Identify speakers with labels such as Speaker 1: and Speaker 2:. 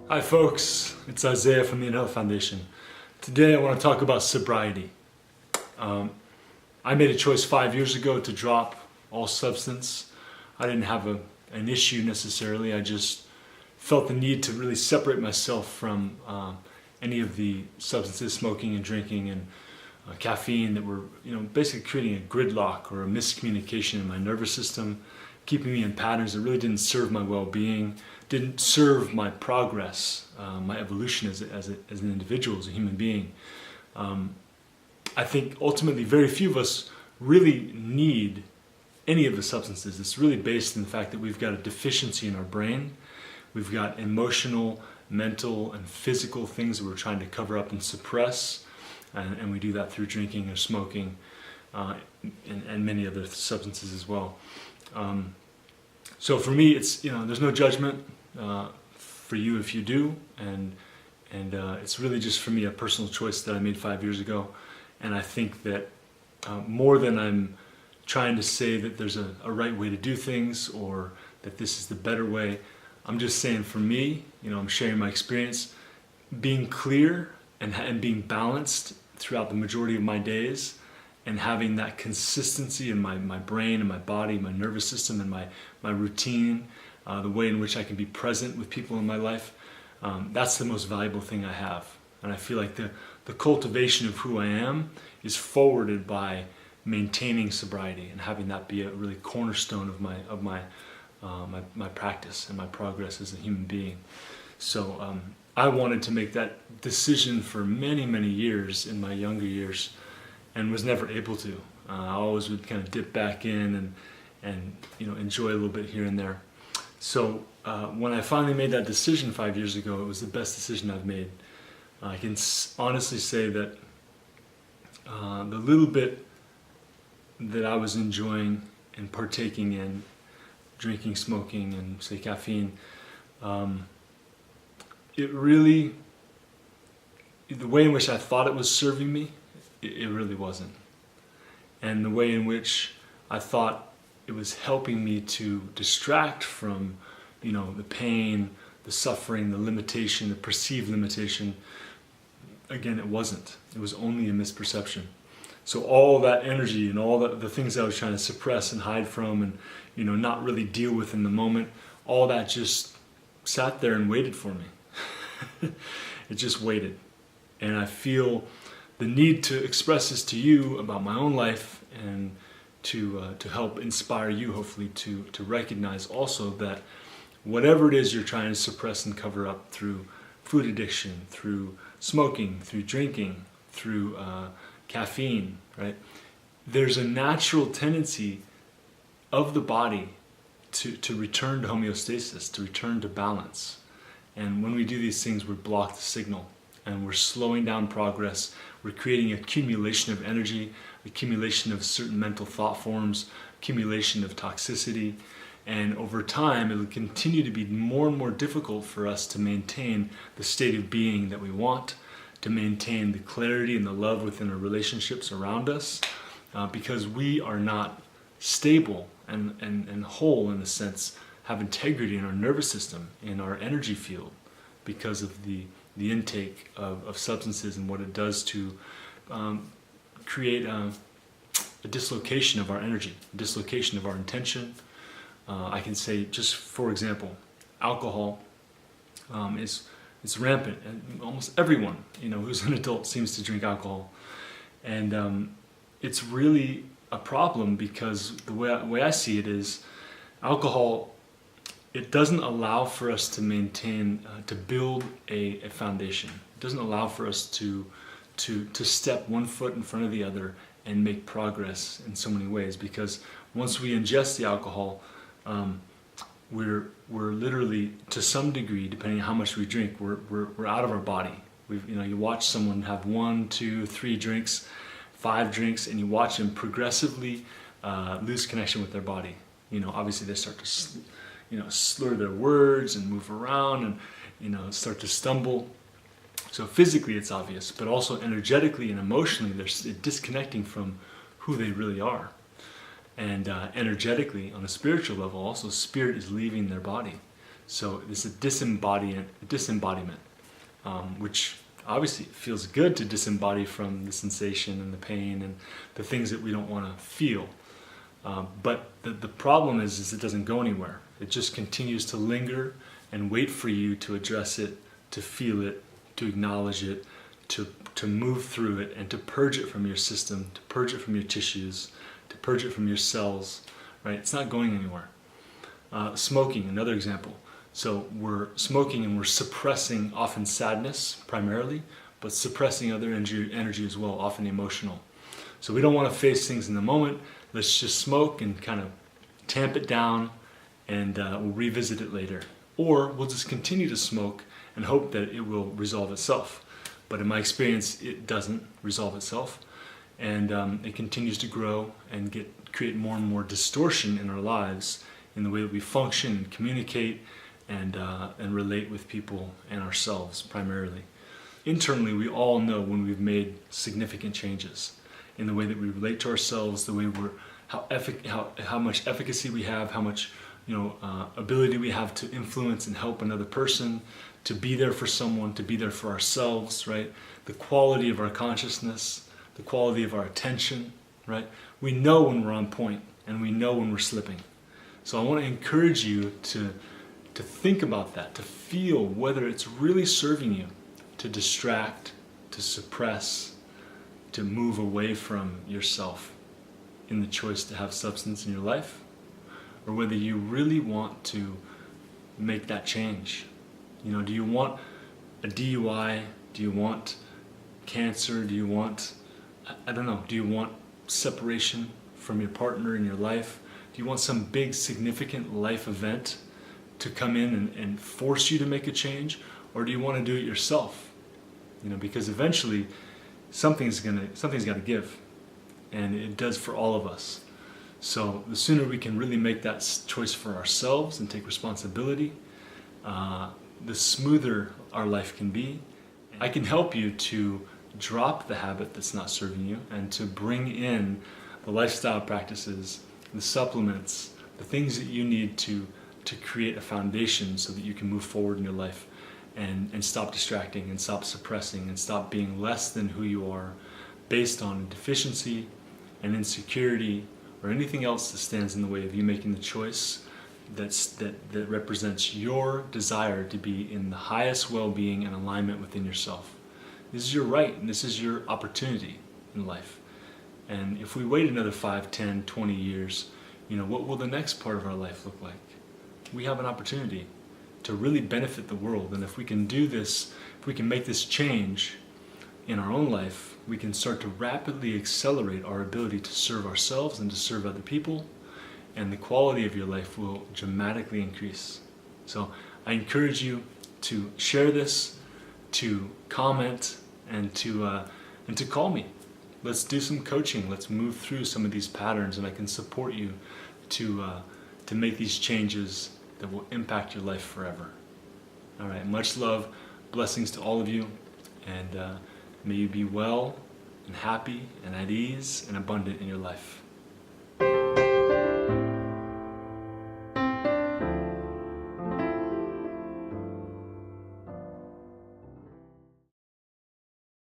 Speaker 1: Hi folks, it's Isaiah from the Inhale Foundation. Today I want to talk about sobriety. I made a choice 5 years ago to drop all substance. I didn't have an issue necessarily, I just felt the need to really separate myself from any of the substances, smoking and drinking and caffeine that were basically creating a gridlock or a miscommunication in my nervous system, keeping me in patterns that really didn't serve my well-being, didn't serve my progress, my evolution as an individual, as a human being. I think ultimately very few of us really need any of the substances. It's really based on the fact that we've got a deficiency in our brain. We've got emotional, mental, and physical things that we're trying to cover up and suppress. And we do that through drinking or smoking and many other substances as well. So for me, it's there's no judgment for you if you do, and it's really just for me a personal choice that I made 5 years ago. And I think that more than I'm trying to say that there's a right way to do things or that this is the better way, I'm just saying for me, I'm sharing my experience, being clear and being balanced throughout the majority of my days, and having that consistency in my brain and my body, my nervous system, and my routine, the way in which I can be present with people in my life, that's the most valuable thing I have. And I feel like the cultivation of who I am is forwarded by maintaining sobriety and having that be a really cornerstone of my practice and my progress as a human being. So I wanted to make that decision for many, many years in my younger years, and was never able to. I always would kind of dip back in and enjoy a little bit here and there. So when I finally made that decision 5 years ago, it was the best decision I've made. I can honestly say that the little bit that I was enjoying and partaking in, drinking, smoking, and say caffeine, it really, the way in which I thought it was serving me, it really wasn't. And the way in which I thought it was helping me to distract from, the pain, the suffering, the limitation, the perceived limitation, again, it wasn't. It was only a misperception. So all that energy and all the things I was trying to suppress and hide from and, not really deal with in the moment, all that just sat there and waited for me. It just waited. And I feel the need to express this to you about my own life, and to help inspire you, hopefully, to recognize also that whatever it is you're trying to suppress and cover up through food addiction, through smoking, through drinking, through caffeine, right? There's a natural tendency of the body to return to homeostasis, to return to balance. And when we do these things, we block the signal, and we're slowing down progress. We're creating accumulation of energy, accumulation of certain mental thought forms, accumulation of toxicity, and over time it'll continue to be more and more difficult for us to maintain the state of being that we want, to maintain the clarity and the love within our relationships around us, because we are not stable and whole, in a sense, have integrity in our nervous system, in our energy field, because of the intake of substances and what it does to create a dislocation of our energy, a dislocation of our intention. I can say, just for example, alcohol is rampant, and almost everyone who's an adult seems to drink alcohol, and it's really a problem because the way I see it is, alcohol, it doesn't allow for us to maintain, to build a foundation. It doesn't allow for us to step one foot in front of the other and make progress in so many ways. Because once we ingest the alcohol, we're literally, to some degree, depending on how much we drink, we're out of our body. You watch someone have 1, 2, 3 drinks, 5 drinks, and you watch them progressively lose connection with their body. Obviously they start to slur their words and move around and start to stumble. So physically it's obvious, but also energetically and emotionally they're disconnecting from who they really are. And energetically, on a spiritual level, also spirit is leaving their body. So it's a disembodiment, which obviously feels good to disembody from the sensation and the pain and the things that we don't want to feel. But the problem is it doesn't go anywhere. It just continues to linger and wait for you to address it, to feel it, to acknowledge it, to move through it, and to purge it from your system, to purge it from your tissues, to purge it from your cells, right? It's not going anywhere. Smoking, another example. So we're smoking and we're suppressing often sadness primarily, but suppressing other energy as well, often emotional. So we don't want to face things in the moment. Let's just smoke and kind of tamp it down, and we'll revisit it later. Or we'll just continue to smoke and hope that it will resolve itself. But in my experience, it doesn't resolve itself, and it continues to grow and create more and more distortion in our lives, in the way that we function and communicate and relate with people and ourselves primarily. Internally, we all know when we've made significant changes in the way that we relate to ourselves, the way how much efficacy we have, how much ability we have to influence and help another person, to be there for someone, to be there for ourselves, right? The quality of our consciousness, the quality of our attention, right? We know when we're on point and we know when we're slipping. So I want to encourage you to think about that, to feel whether it's really serving you to distract, to suppress, to move away from yourself in the choice to have substance in your life, or whether you really want to make that change. Do you want a DUI? Do you want cancer? Do you want, do you want separation from your partner in your life? Do you want some big significant life event to come in and force you to make a change? Or do you want to do it yourself? Because eventually something's got to give, and it does for all of us. So the sooner we can really make that choice for ourselves and take responsibility, the smoother our life can be. I can help you to drop the habit that's not serving you and to bring in the lifestyle practices, the supplements, the things that you need to create a foundation so that you can move forward in your life and stop distracting and stop suppressing and stop being less than who you are based on deficiency and insecurity or anything else that stands in the way of you making the choice that represents your desire to be in the highest well-being and alignment within yourself. This is your right, and this is your opportunity in life. And if we wait another 5, 10, 20 years, what will the next part of our life look like? We have an opportunity to really benefit the world, and if we can do this, if we can make this change in our own life, we can start to rapidly accelerate our ability to serve ourselves and to serve other people, and the quality of your life will dramatically increase. So I encourage you to share this, to comment, and to call me. Let's do some coaching. Let's move through some of these patterns, and I can support you to make these changes that will impact your life forever. All right, much love, blessings to all of you, and may you be well and happy and at ease and abundant in your life.